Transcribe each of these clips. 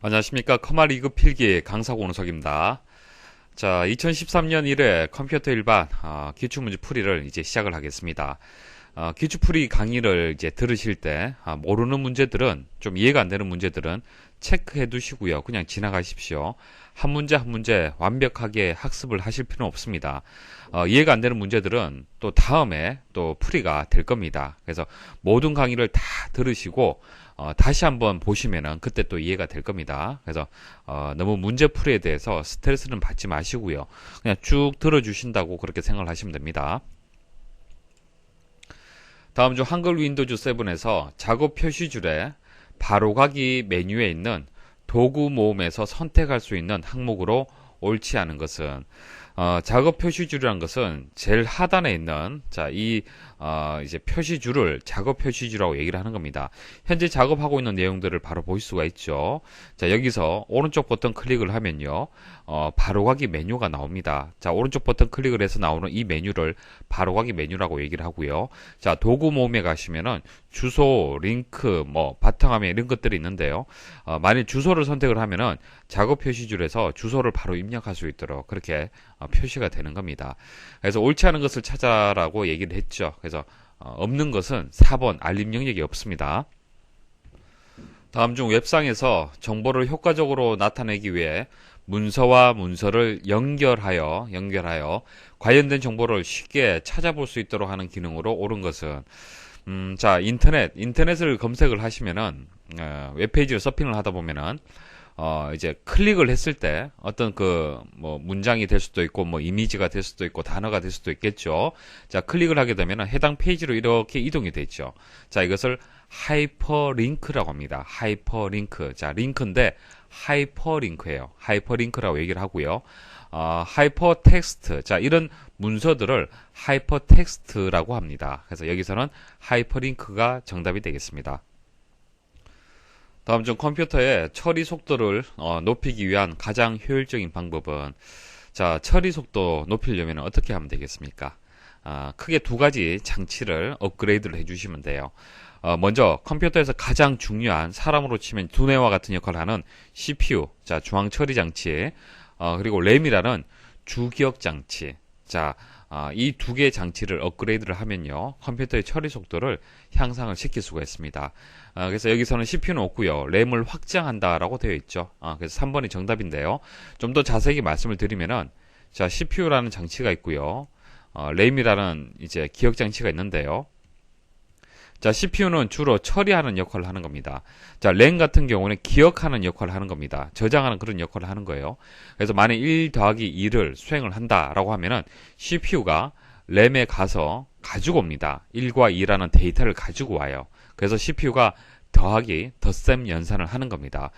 안녕하십니까. 커마리그 필기 강사 고은석입니다. 자, 2013년 1회 컴퓨터 일반 기출문제 풀이를 이제 시작을 하겠습니다. 기출풀이 강의를 이제 들으실 때 모르는 문제들은 좀 이해가 안 되는 문제들은 체크해 두시고요. 그냥 지나가십시오. 한 문제 한 문제 완벽하게 학습을 하실 필요는 없습니다. 이해가 안 되는 문제들은 또 다음에 또 풀이가 될 겁니다. 그래서 모든 강의를 다 들으시고 다시 한번 보시면은 그때 또 이해가 될 겁니다. 그래서 너무 문제 풀이에 대해서 스트레스는 받지 마시고요. 그냥 쭉 들어주신다고 그렇게 생각을 하시면 됩니다. 다음 주 한글 윈도우즈 7에서 작업 표시줄에 바로가기 메뉴에 있는 도구 모음에서 선택할 수 있는 항목으로 옳지 않은 것은 작업 표시줄이라는 것은 제일 하단에 있는 이제 표시줄을 작업 표시줄이라고 얘기를 하는 겁니다. 현재 작업하고 있는 내용들을 바로 볼 수가 있죠. 자, 여기서 오른쪽 버튼 클릭을 하면요. 바로가기 메뉴가 나옵니다. 자, 오른쪽 버튼 클릭을 해서 나오는 이 메뉴를 바로가기 메뉴라고 얘기를 하고요. 자, 도구 모음에 가시면은 주소, 링크, 바탕화면 이런 것들이 있는데요. 만일 주소를 선택을 하면은 작업 표시줄에서 주소를 바로 입력할 수 있도록 그렇게 표시가 되는 겁니다. 그래서 옳지 않은 것을 찾아라고 얘기를 했죠. 그래서 없는 것은 4번 알림 영역이 없습니다. 다음 중 웹상에서 정보를 효과적으로 나타내기 위해 문서와 문서를 연결하여 관련된 정보를 쉽게 찾아볼 수 있도록 하는 기능으로 옳은 것은 자, 인터넷을 검색을 하시면은 웹페이지를 서핑을 하다 보면은 이제 클릭을 했을 때 어떤 문장이 될 수도 있고 이미지가 될 수도 있고 단어가 될 수도 있겠죠. 자, 클릭을 하게 되면 해당 페이지로 이렇게 이동이 되죠. 자, 이것을 하이퍼링크라고 합니다. 하이퍼링크. 자, 링크인데 하이퍼링크예요. 하이퍼링크라고 얘기를 하고요. 하이퍼텍스트. 자, 이런 문서들을 하이퍼텍스트라고 합니다. 그래서 여기서는 하이퍼링크가 정답이 되겠습니다. 다음 중 컴퓨터의 처리 속도를 높이기 위한 가장 효율적인 방법은 자, 처리 속도 높이려면 어떻게 하면 되겠습니까? 크게 두 가지 장치를 업그레이드를 해주시면 돼요. 먼저 컴퓨터에서 가장 중요한 사람으로 치면 두뇌와 같은 역할을 하는 CPU, 자, 중앙 처리 장치, 그리고 램이라는 주기억 장치. 자, 이 두 개의 장치를 업그레이드를 하면요, 컴퓨터의 처리 속도를 향상을 시킬 수가 있습니다. 그래서 여기서는 CPU는 없고요, 램을 확장한다라고 되어 있죠. 그래서 3번이 정답인데요. 좀 더 자세히 말씀을 드리면은, 자, CPU라는 장치가 있고요, 램이라는 이제 기억 장치가 있는데요. 자, CPU는 주로 처리하는 역할을 하는 겁니다. 자, 램 같은 경우는 기억하는 역할을 하는 겁니다. 저장하는 그런 역할을 하는 거예요. 그래서 만약 1 더하기 2를 수행을 한다라고 하면은 CPU가 램에 가서 가지고 옵니다. 1과 2라는 데이터를 가지고 와요. 그래서 CPU가 더하기, 덧셈 연산을 하는 겁니다.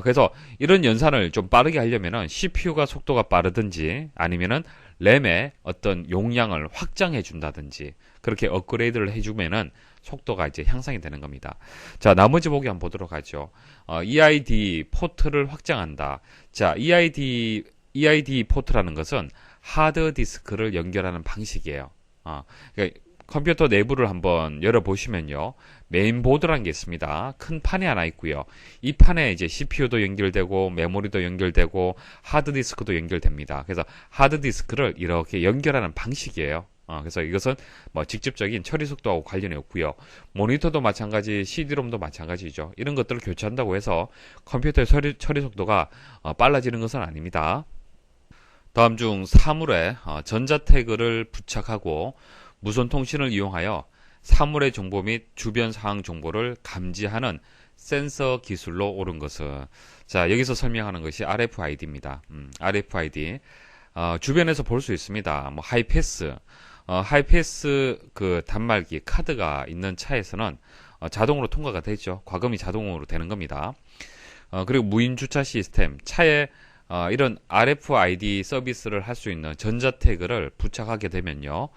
그래서 이런 연산을 좀 빠르게 하려면은 CPU가 속도가 빠르든지 아니면은 램의 어떤 용량을 확장해 준다든지 그렇게 업그레이드를 해주면은 속도가 이제 향상이 되는 겁니다. 자, 나머지 보기 한번 보도록 하죠. EID 포트를 확장한다. 자, EID 포트라는 것은 하드디스크를 연결하는 방식이에요. 그러니까 컴퓨터 내부를 한번 열어보시면요, 메인보드라는 게 있습니다. 큰 판이 하나 있고요. 이 판에 이제 CPU도 연결되고 메모리도 연결되고 하드디스크도 연결됩니다. 그래서 하드디스크를 이렇게 연결하는 방식이에요. 그래서 이것은 직접적인 처리 속도하고 관련이 없고요. 모니터도 마찬가지, CD롬도 마찬가지죠. 이런 것들을 교체한다고 해서 컴퓨터의 처리 속도가 빨라지는 것은 아닙니다. 다음 중 사물에 전자 태그를 부착하고 무선 통신을 이용하여 사물의 정보 및 주변 상황 정보를 감지하는 센서 기술로 옳은 것은, 자, 여기서 설명하는 것이 RFID입니다. RFID 주변에서 볼 수 있습니다. 하이패스 그 단말기 카드가 있는 차에서는 자동으로 통과가 되죠. 과금이 자동으로 되는 겁니다. 그리고 무인 주차 시스템, 차에 이런 RFID 서비스를 할 수 있는 전자 태그를 부착하게 되면요,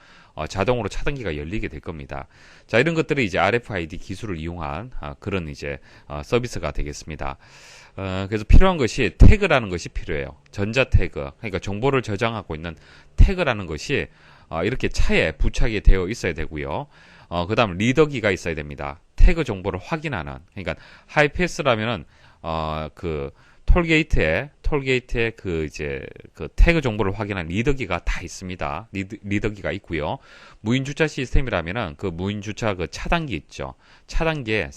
자동으로 차단기가 열리게 될 겁니다. 자, 이런 것들이 이제 RFID 기술을 이용한 그런 이제 서비스가 되겠습니다. 그래서 필요한 것이 태그라는 것이 필요해요. 전자 태그, 그러니까 정보를 저장하고 있는 태그라는 것이 이렇게 차에 부착이 되어 있어야 되고요. 그 다음 리더기가 있어야 됩니다. 태그 정보를 확인하는, 그러니까 하이패스라면은 그 톨게이트에 그 이제 그 태그 정보를 확인한 리더기가 다 있습니다. 리더기가 있고요. 무인 주차 시스템이라면은 그 무인 주차 그 차단기 있죠. 차단기에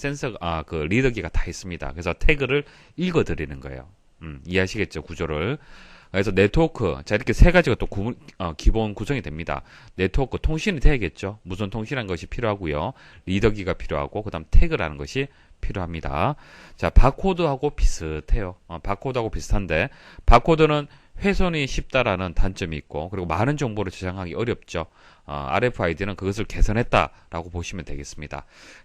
그 리더기가 다 있습니다. 그래서 태그를 읽어 드리는 거예요. 이해하시겠죠? 구조를. 그래서 네트워크, 자, 이렇게 세 가지가 또 기본 구성이 됩니다. 네트워크, 통신이 돼야겠죠. 무선 통신한 것이 필요하고요. 리더기가 필요하고, 그 다음 태그라는 것이 필요합니다. 자, 바코드하고 비슷해요. 바코드하고 비슷한데, 바코드는 훼손이 쉽다라는 단점이 있고, 그리고 많은 정보를 저장하기 어렵죠. RFID는 그것을 개선했다라고 보시면 되겠습니다.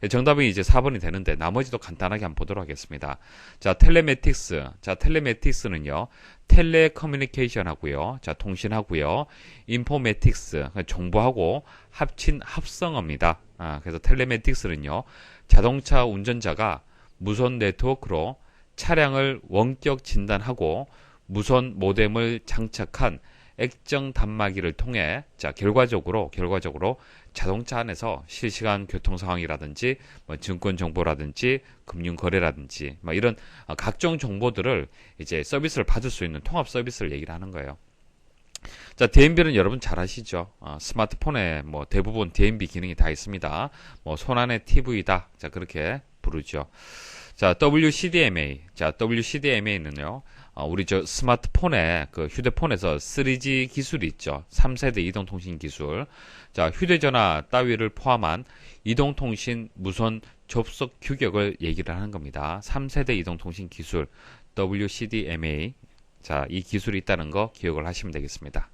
정답이 이제 4번이 되는데, 나머지도 간단하게 한번 보도록 하겠습니다. 자, 텔레매틱스. 자, 텔레매틱스는요, 텔레커뮤니케이션 하고요. 자, 통신하고요. 인포매틱스, 정보하고 합친 합성어입니다. 그래서 텔레매틱스는요, 자동차 운전자가 무선 네트워크로 차량을 원격 진단하고 무선 모뎀을 장착한 액정 단말기를 통해 자, 결과적으로 자동차 안에서 실시간 교통 상황이라든지 뭐 증권 정보라든지 금융 거래라든지 뭐 이런 각종 정보들을 이제 서비스를 받을 수 있는 통합 서비스를 얘기를 하는 거예요. 자, DMB는 여러분 잘 아시죠? 스마트폰에 뭐 대부분 DMB 기능이 다 있습니다. 뭐 손안의 TV다. 자, 그렇게 부르죠. 자, WCDMA. 자, WCDMA는요. 우리 저 스마트폰에 그 휴대폰에서 3G 기술이 있죠. 3세대 이동통신 기술. 자, 휴대전화 따위를 포함한 이동통신 무선 접속 규격을 얘기를 하는 겁니다. 3세대 이동통신 기술 WCDMA. 자, 이 기술이 있다는 거 기억을 하시면 되겠습니다.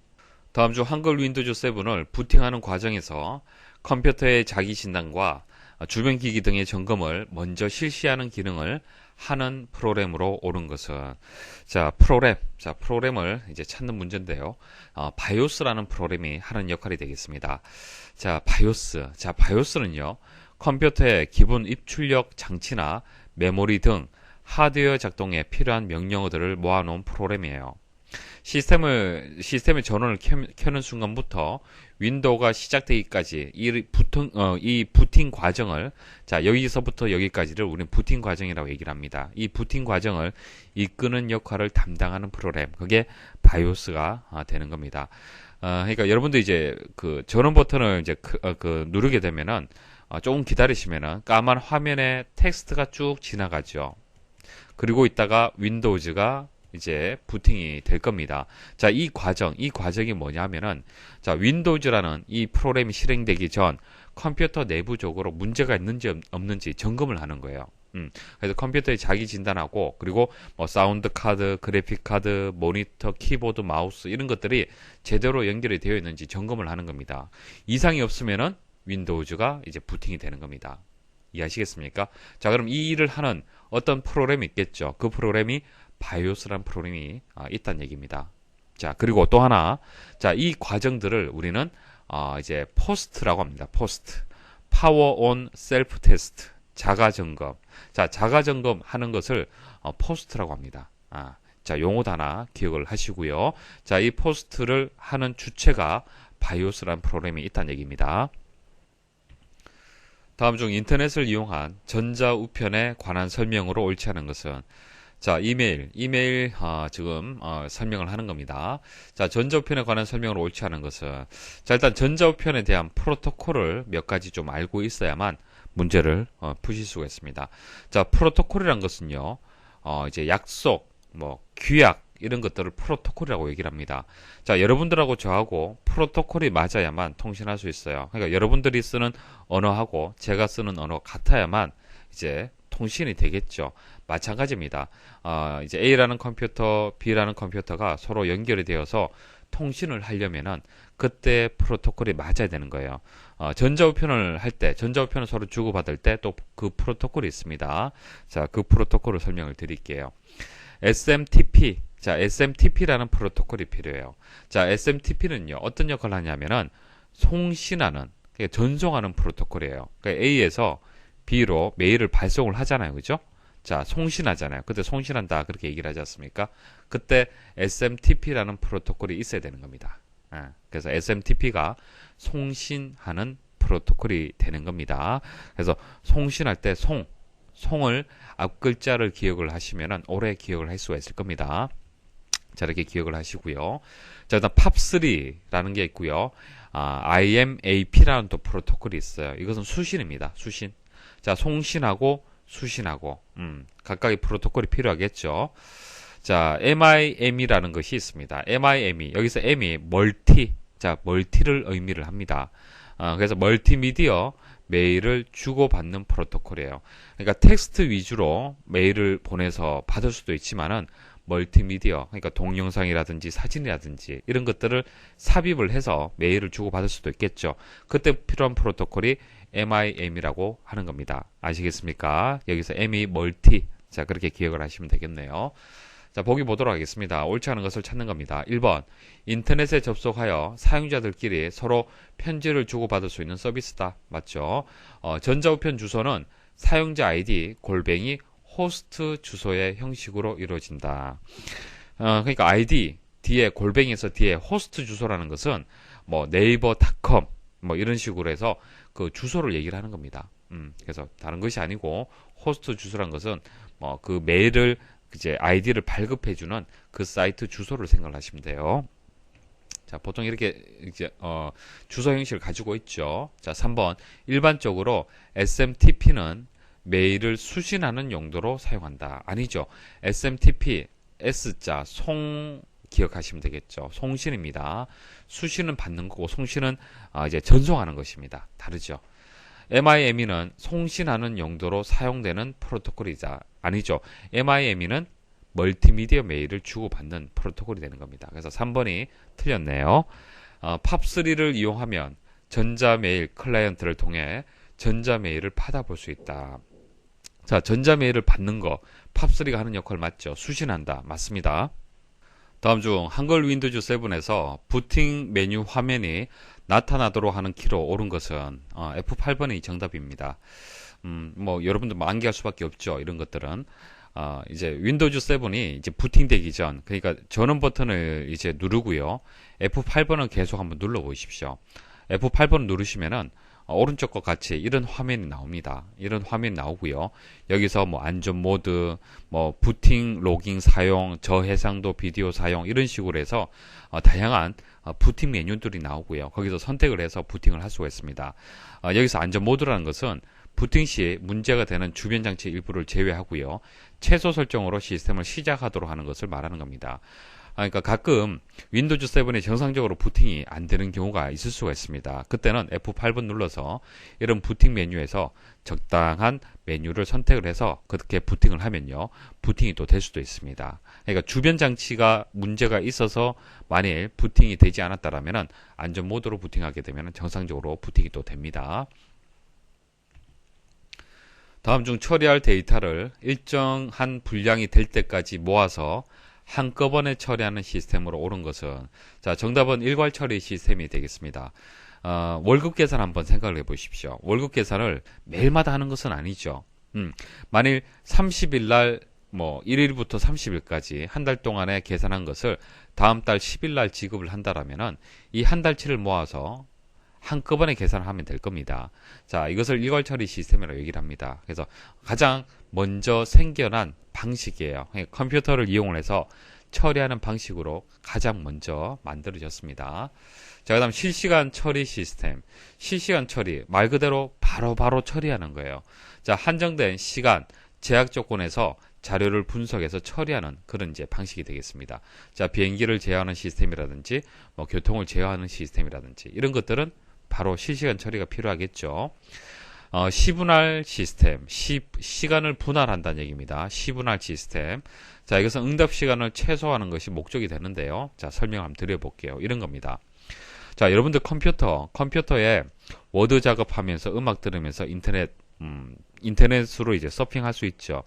다음 주 한글 윈도우즈 7을 부팅하는 과정에서 컴퓨터의 자기 진단과 주변 기기 등의 점검을 먼저 실시하는 기능을 하는 프로그램으로 옳은 것은 자, 프로그램을 이제 찾는 문제인데요. 바이오스라는 프로그램이 하는 역할이 되겠습니다. 자, 바이오스는요. 컴퓨터의 기본 입출력 장치나 메모리 등 하드웨어 작동에 필요한 명령어들을 모아놓은 프로그램이에요. 시스템의 전원을 켜는 순간부터 윈도우가 시작되기까지 이 부팅 과정을 자, 여기서부터 여기까지를 우리는 부팅 과정이라고 얘기를 합니다. 이 부팅 과정을 이끄는 역할을 담당하는 프로그램, 그게 바이오스가 되는 겁니다. 그러니까 여러분도 이제 그 전원 버튼을 이제 누르게 되면은 조금 기다리시면은 까만 화면에 텍스트가 쭉 지나가죠. 그리고 있다가 윈도우즈가 이제 부팅이 될 겁니다. 자, 이 과정이 뭐냐면은, 자, 윈도우즈라는 이 프로그램이 실행되기 전 컴퓨터 내부적으로 문제가 있는지 없는지 점검을 하는 거예요. 그래서 컴퓨터에 자기 진단하고, 그리고 뭐 사운드 카드, 그래픽 카드, 모니터, 키보드, 마우스 이런 것들이 제대로 연결이 되어 있는지 점검을 하는 겁니다. 이상이 없으면은 윈도우즈가 이제 부팅이 되는 겁니다. 이해하시겠습니까? 자, 그럼 이 일을 하는 어떤 프로그램이 있겠죠. 그 프로그램이 바이오스라는 프로그램이 있다는 얘기입니다. 자, 그리고 또 하나, 자, 이 과정들을 우리는 이제 포스트라고 합니다. 포스트, 파워 온 셀프 테스트, 자가 점검. 자, 자가 점검 하는 것을 포스트라고 합니다. 자, 용어도 하나 기억을 하시고요. 자, 이 포스트를 하는 주체가 바이오스라는 프로그램이 있다는 얘기입니다. 다음 중 인터넷을 이용한 전자우편에 관한 설명으로 옳지 않은 것은 자, 이메일 지금 설명을 하는 겁니다. 자, 전자우편에 관한 설명으로 옳지 않은 것은 자, 일단 전자우편에 대한 프로토콜을 몇 가지 좀 알고 있어야만 문제를 푸실 수가 있습니다. 자, 프로토콜이란 것은요, 이제 약속, 뭐 규약 이런 것들을 프로토콜이라고 얘기를 합니다. 자, 여러분들하고 저하고 프로토콜이 맞아야만 통신할 수 있어요. 그러니까 여러분들이 쓰는 언어하고 제가 쓰는 언어가 같아야만 이제 통신이 되겠죠. 마찬가지입니다. 이제 A라는 컴퓨터, B라는 컴퓨터가 서로 연결이 되어서 통신을 하려면은 그때 프로토콜이 맞아야 되는 거예요. 전자우편을 할 때, 전자우편을 서로 주고받을 때 또 그 프로토콜이 있습니다. 자, 그 프로토콜을 설명을 드릴게요. SMTP. 자, SMTP라는 프로토콜이 필요해요. 자, SMTP는요, 어떤 역할을 하냐면은 송신하는, 전송하는 프로토콜이에요. 그러니까 A에서 B로 메일을 발송을 하잖아요. 그죠? 자, 송신하잖아요. 그때 송신한다. 그렇게 얘기를 하지 않습니까? 그때 SMTP라는 프로토콜이 있어야 되는 겁니다. 그래서 SMTP가 송신하는 프로토콜이 되는 겁니다. 그래서 송신할 때 송을 앞 글자를 기억을 하시면은 오래 기억을 할 수가 있을 겁니다. 자, 이렇게 기억을 하시고요. 자, 일단 팝3라는 게 있고요. IMAP라는 또 프로토콜이 있어요. 이것은 수신입니다. 수신. 자, 송신하고 수신하고, 각각의 프로토콜이 필요하겠죠. 자, MIM이라는 것이 있습니다. MIM이, 여기서 M이 멀티, 자, 멀티를 의미를 합니다. 그래서 멀티미디어 메일을 주고받는 프로토콜이에요. 그러니까 텍스트 위주로 메일을 보내서 받을 수도 있지만은 멀티미디어, 그러니까 동영상이라든지 사진이라든지 이런 것들을 삽입을 해서 메일을 주고받을 수도 있겠죠. 그때 필요한 프로토콜이 MIM이라고 하는 겁니다. 아시겠습니까? 여기서 M이 멀티, 자, 그렇게 기억을 하시면 되겠네요. 자, 보기 보도록 하겠습니다. 옳지 않은 것을 찾는 겁니다. 1번, 인터넷에 접속하여 사용자들끼리 서로 편지를 주고받을 수 있는 서비스다. 맞죠? 전자우편 주소는 사용자 아이디 골뱅이 호스트 주소의 형식으로 이루어진다. 그러니까 아이디 뒤에 골뱅이에서 뒤에 호스트 주소라는 것은 뭐 네이버닷컴 뭐 이런 식으로 해서 그 주소를 얘기를 하는 겁니다. 그래서 다른 것이 아니고 호스트 주소란 것은 뭐 그 메일을 이제 아이디를 발급해주는 그 사이트 주소를 생각하시면 돼요. 자, 보통 이렇게 이제 주소 형식을 가지고 있죠. 자, 3번 일반적으로 SMTP는 메일을 수신하는 용도로 사용한다. 아니죠. SMTP S자 송 기억하시면 되겠죠. 송신입니다. 수신은 받는 거고 송신은 이제 전송하는 것입니다. 다르죠. MIME는 송신하는 용도로 사용되는 프로토콜이자 아니죠. MIME는 멀티미디어 메일을 주고받는 프로토콜이 되는 겁니다. 그래서 3번이 틀렸네요. 팝3를 이용하면 전자메일 클라이언트를 통해 전자메일을 받아볼 수 있다. 자, 전자메일을 받는 거 팝3가 하는 역할 맞죠? 수신한다. 맞습니다. 다음 중 한글 윈도우즈 7에서 부팅 메뉴 화면이 나타나도록 하는 키로 옳은 것은 F8번이 정답입니다. 뭐 여러분들 만개할 수밖에 없죠. 이런 것들은 이제 윈도우즈 7이 이제 부팅되기 전, 그러니까 전원 버튼을 이제 누르고요. F8번을 계속 한번 눌러 보십시오. F8번을 누르시면은 오른쪽과 같이 이런 화면이 나옵니다. 이런 화면이 나오고요. 여기서 뭐 안전 모드, 뭐 부팅 로깅 사용, 저해상도 비디오 사용 이런 식으로 해서 다양한 부팅 메뉴들이 나오고요. 거기서 선택을 해서 부팅을 할 수가 있습니다. 여기서 안전 모드라는 것은 부팅 시 문제가 되는 주변 장치 일부를 제외하고요. 최소 설정으로 시스템을 시작하도록 하는 것을 말하는 겁니다. 그러니까 가끔 윈도우즈 7이 정상적으로 부팅이 안 되는 경우가 있을 수가 있습니다. 그때는 F8번 눌러서 이런 부팅 메뉴에서 적당한 메뉴를 선택을 해서 그렇게 부팅을 하면요. 부팅이 또 될 수도 있습니다. 그러니까 주변 장치가 문제가 있어서 만일 부팅이 되지 않았다라면 안전 모드로 부팅하게 되면 정상적으로 부팅이 또 됩니다. 다음 중 처리할 데이터를 일정한 분량이 될 때까지 모아서 한꺼번에 처리하는 시스템으로 옳은 것은, 자, 정답은 일괄 처리 시스템이 되겠습니다. 월급 계산 한번 생각을 해 보십시오. 월급 계산을 매일마다 하는 것은 아니죠. 만일 30일 날, 뭐, 1일부터 30일까지 한 달 동안에 계산한 것을 다음 달 10일 날 지급을 한다라면은 이 한 달치를 모아서 한꺼번에 계산을 하면 될 겁니다. 자, 이것을 일괄 처리 시스템이라고 얘기를 합니다. 그래서 가장 먼저 생겨난 방식이에요. 컴퓨터를 이용을 해서 처리하는 방식으로 가장 먼저 만들어졌습니다. 자, 그 다음 실시간 처리 시스템. 실시간 처리, 말 그대로 바로바로 처리하는 거예요. 자, 한정된 시간, 제약 조건에서 자료를 분석해서 처리하는 그런 이제 방식이 되겠습니다. 자, 비행기를 제어하는 시스템이라든지, 뭐 교통을 제어하는 시스템이라든지, 이런 것들은 바로 실시간 처리가 필요하겠죠. 시분할 시스템, 시간을 분할한다는 얘기입니다. 시분할 시스템. 자, 이것은 응답 시간을 최소화하는 것이 목적이 되는데요. 자, 설명 한번 드려볼게요. 이런 겁니다. 자, 여러분들 컴퓨터에 워드 작업하면서 음악 들으면서 인터넷으로 이제 서핑할 수 있죠.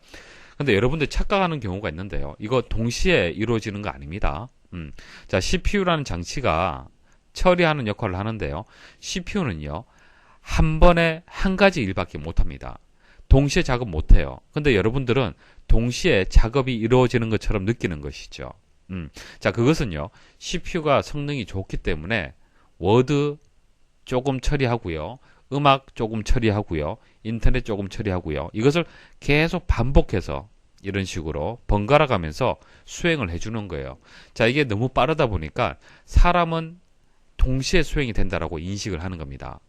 근데 여러분들 착각하는 경우가 있는데요. 이거 동시에 이루어지는 거 아닙니다. 자, CPU라는 장치가 처리하는 역할을 하는데요. CPU는요. 한 번에 한 가지 일밖에 못합니다. 동시에 작업 못해요. 근데 여러분들은 동시에 작업이 이루어지는 것처럼 느끼는 것이죠. 자, 그것은요. CPU가 성능이 좋기 때문에 워드 조금 처리하고요. 음악 조금 처리하고요. 인터넷 조금 처리하고요. 이것을 계속 반복해서 이런 식으로 번갈아 가면서 수행을 해주는 거예요. 자, 이게 너무 빠르다 보니까 사람은 동시에 수행이 된다라고 인식을 하는 겁니다.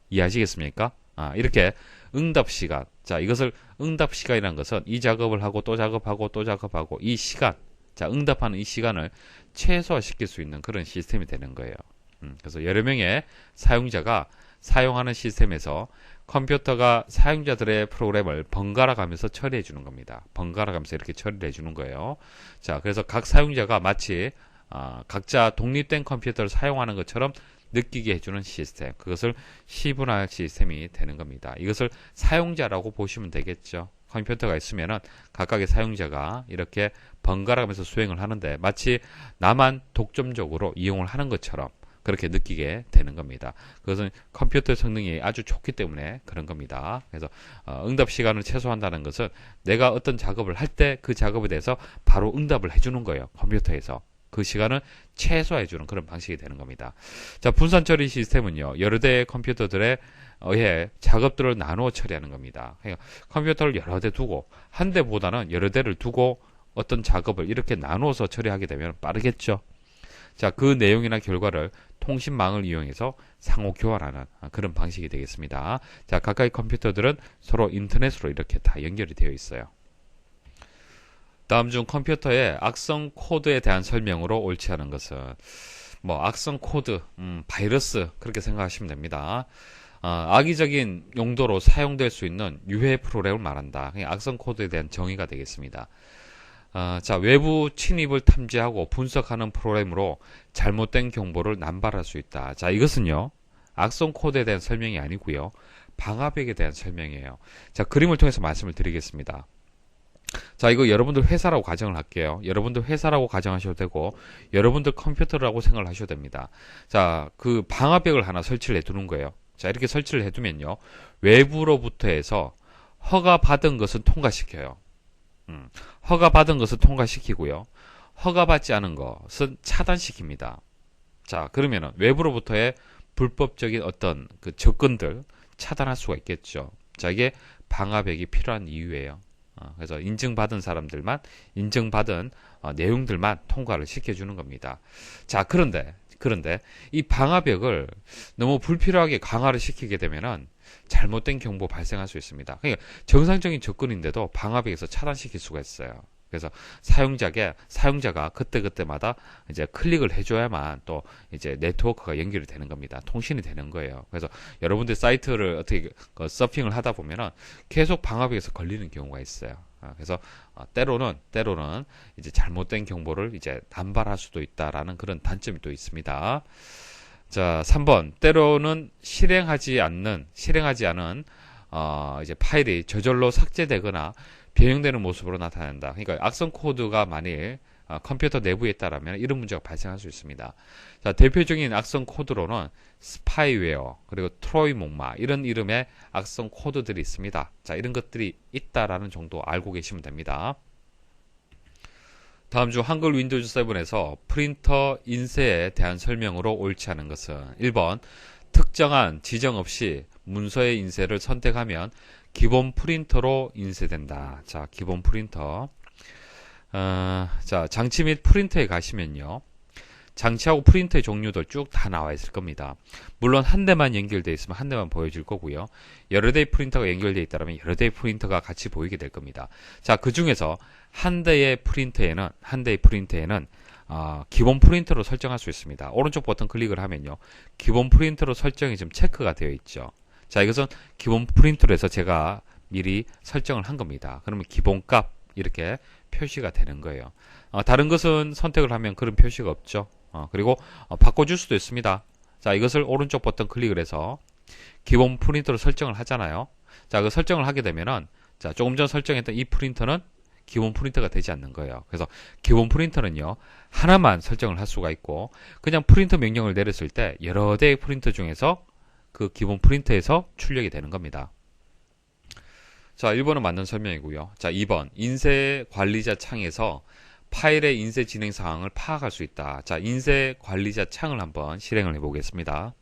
이해하시겠습니까? 이렇게 응답 시간. 자, 이것을 응답 시간이라는 것은 이 작업을 하고 또 작업하고 또 작업하고 이 시간, 자, 응답하는 이 시간을 최소화시킬 수 있는 그런 시스템이 되는 거예요. 그래서 여러 명의 사용자가 사용하는 시스템에서 컴퓨터가 사용자들의 프로그램을 번갈아 가면서 처리해 주는 겁니다. 번갈아 가면서 이렇게 처리를 해 주는 거예요. 자, 그래서 각 사용자가 마치 각자 독립된 컴퓨터를 사용하는 것처럼 느끼게 해주는 시스템, 그것을 시분할 시스템이 되는 겁니다. 이것을 사용자라고 보시면 되겠죠. 컴퓨터가 있으면은 각각의 사용자가 이렇게 번갈아 가면서 수행을 하는데 마치 나만 독점적으로 이용을 하는 것처럼 그렇게 느끼게 되는 겁니다. 그것은 컴퓨터의 성능이 아주 좋기 때문에 그런 겁니다. 그래서 응답 시간을 최소화한다는 것은 내가 어떤 작업을 할 때 그 작업에 대해서 바로 응답을 해주는 거예요. 컴퓨터에서. 그 시간을 최소화해주는 그런 방식이 되는 겁니다. 자, 분산 처리 시스템은요, 여러 대의 컴퓨터들에 의해 작업들을 나누어 처리하는 겁니다. 그러니까 컴퓨터를 여러 대 두고, 한 대보다는 여러 대를 두고 어떤 작업을 이렇게 나누어서 처리하게 되면 빠르겠죠. 자, 그 내용이나 결과를 통신망을 이용해서 상호 교환하는 그런 방식이 되겠습니다. 자, 각각의 컴퓨터들은 서로 인터넷으로 이렇게 다 연결이 되어 있어요. 다음 중 컴퓨터의 악성 코드에 대한 설명으로 옳지 않은 것은 악성 코드, 바이러스 그렇게 생각하시면 됩니다. 악의적인 용도로 사용될 수 있는 유해 프로그램을 말한다. 악성 코드에 대한 정의가 되겠습니다. 자, 외부 침입을 탐지하고 분석하는 프로그램으로 잘못된 정보를 남발할 수 있다. 자, 이것은요, 악성 코드에 대한 설명이 아니고요, 방화벽에 대한 설명이에요. 자, 그림을 통해서 말씀을 드리겠습니다. 자, 이거 여러분들 회사라고 가정을 할게요. 여러분들 회사라고 가정하셔도 되고, 여러분들 컴퓨터라고 생각을 하셔도 됩니다. 자, 그 방화벽을 하나 설치를 해두는 거예요. 자, 이렇게 설치를 해두면요, 외부로부터 해서 허가받은 것은 통과시켜요. 허가받은 것을 통과시키고요, 허가받지 않은 것은 차단시킵니다. 자, 그러면은 외부로부터의 불법적인 어떤 그 접근들 차단할 수가 있겠죠. 자, 이게 방화벽이 필요한 이유예요. 그래서 인증받은 사람들만, 인증받은 내용들만 통과를 시켜주는 겁니다. 자, 그런데 이 방화벽을 너무 불필요하게 강화를 시키게 되면은 잘못된 경보 발생할 수 있습니다. 그러니까 정상적인 접근인데도 방화벽에서 차단시킬 수가 있어요. 그래서 사용자가 그때그때마다 이제 클릭을 해줘야만 또 이제 네트워크가 연결이 되는 겁니다. 통신이 되는 거예요. 그래서 여러분들 사이트를 어떻게 서핑을 하다 보면은 계속 방화벽에서 걸리는 경우가 있어요. 그래서 때로는 이제 잘못된 정보를 이제 남발할 수도 있다라는 그런 단점이 또 있습니다. 자, 3번. 때로는 실행하지 않은 이제 파일이 저절로 삭제되거나 변형되는 모습으로 나타난다. 그러니까 악성 코드가 만일 컴퓨터 내부에 있다라면 이런 문제가 발생할 수 있습니다. 자, 대표적인 악성 코드로는 스파이웨어, 그리고 트로이 목마 이런 이름의 악성 코드들이 있습니다. 자, 이런 것들이 있다라는 정도 알고 계시면 됩니다. 다음 중 한글 윈도우즈 7에서 프린터 인쇄에 대한 설명으로 옳지 않은 것은 1번 특정한 지정 없이 문서의 인쇄를 선택하면 기본 프린터로 인쇄된다. 자, 기본 프린터. 자, 장치 및 프린터에 가시면요, 장치하고 프린터의 종류들 쭉 다 나와 있을 겁니다. 물론 한 대만 연결되어 있으면 한 대만 보여질 거고요. 여러 대의 프린터가 연결되어 있다면 여러 대의 프린터가 같이 보이게 될 겁니다. 자, 그 중에서 한 대의 프린터에는 기본 프린터로 설정할 수 있습니다. 오른쪽 버튼 클릭을 하면요, 기본 프린터로 설정이 지금 체크가 되어 있죠. 자, 이것은 기본 프린터로 해서 제가 미리 설정을 한 겁니다. 그러면 기본값 이렇게 표시가 되는 거예요. 다른 것은 선택을 하면 그런 표시가 없죠. 그리고 바꿔줄 수도 있습니다. 자, 이것을 오른쪽 버튼 클릭을 해서 기본 프린터로 설정을 하잖아요. 자, 그 설정을 하게 되면은, 자, 조금 전 설정했던 이 프린터는 기본 프린터가 되지 않는 거예요. 그래서 기본 프린터는요, 하나만 설정을 할 수가 있고, 그냥 프린터 명령을 내렸을 때 여러 대의 프린터 중에서 그 기본 프린터에서 출력이 되는 겁니다. 자, 1번은 맞는 설명이고요. 자, 2번. 인쇄 관리자 창에서 파일의 인쇄 진행 상황을 파악할 수 있다. 자, 인쇄 관리자 창을 한번 실행을 해보겠습니다.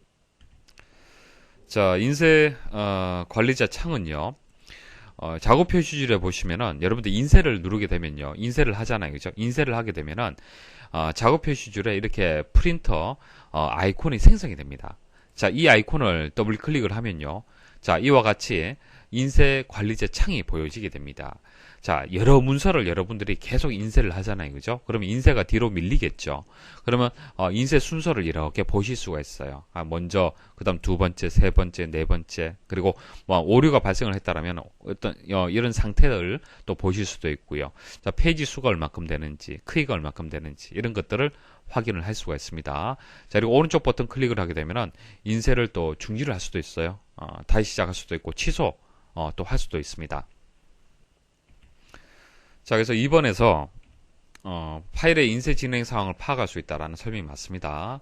자, 인쇄 관리자 창은요. 작업 표시줄에 보시면은 여러분들 인쇄를 누르게 되면요. 인쇄를 하잖아요. 그죠? 인쇄를 하게 되면은 작업 표시줄에 이렇게 프린터 아이콘이 생성이 됩니다. 자, 이 아이콘을 더블 클릭을 하면요. 자, 이와 같이 인쇄 관리자 창이 보여지게 됩니다. 자, 여러 문서를 여러분들이 계속 인쇄를 하잖아요. 그죠? 그러면 인쇄가 뒤로 밀리겠죠. 그러면 인쇄 순서를 이렇게 보실 수가 있어요. 먼저, 그 다음 두 번째, 세 번째, 네 번째, 그리고 뭐 오류가 발생을 했다라면 어떤 이런 상태를 또 보실 수도 있고요. 자, 페이지 수가 얼마큼 되는지, 크기가 얼마큼 되는지 이런 것들을 확인을 할 수가 있습니다. 자, 그리고 오른쪽 버튼 클릭을 하게 되면은 인쇄를 또 중지를 할 수도 있어요. 다시 시작할 수도 있고 취소 또 할 수도 있습니다. 자, 그래서 2번에서 파일의 인쇄 진행 상황을 파악할 수 있다라는 설명이 맞습니다.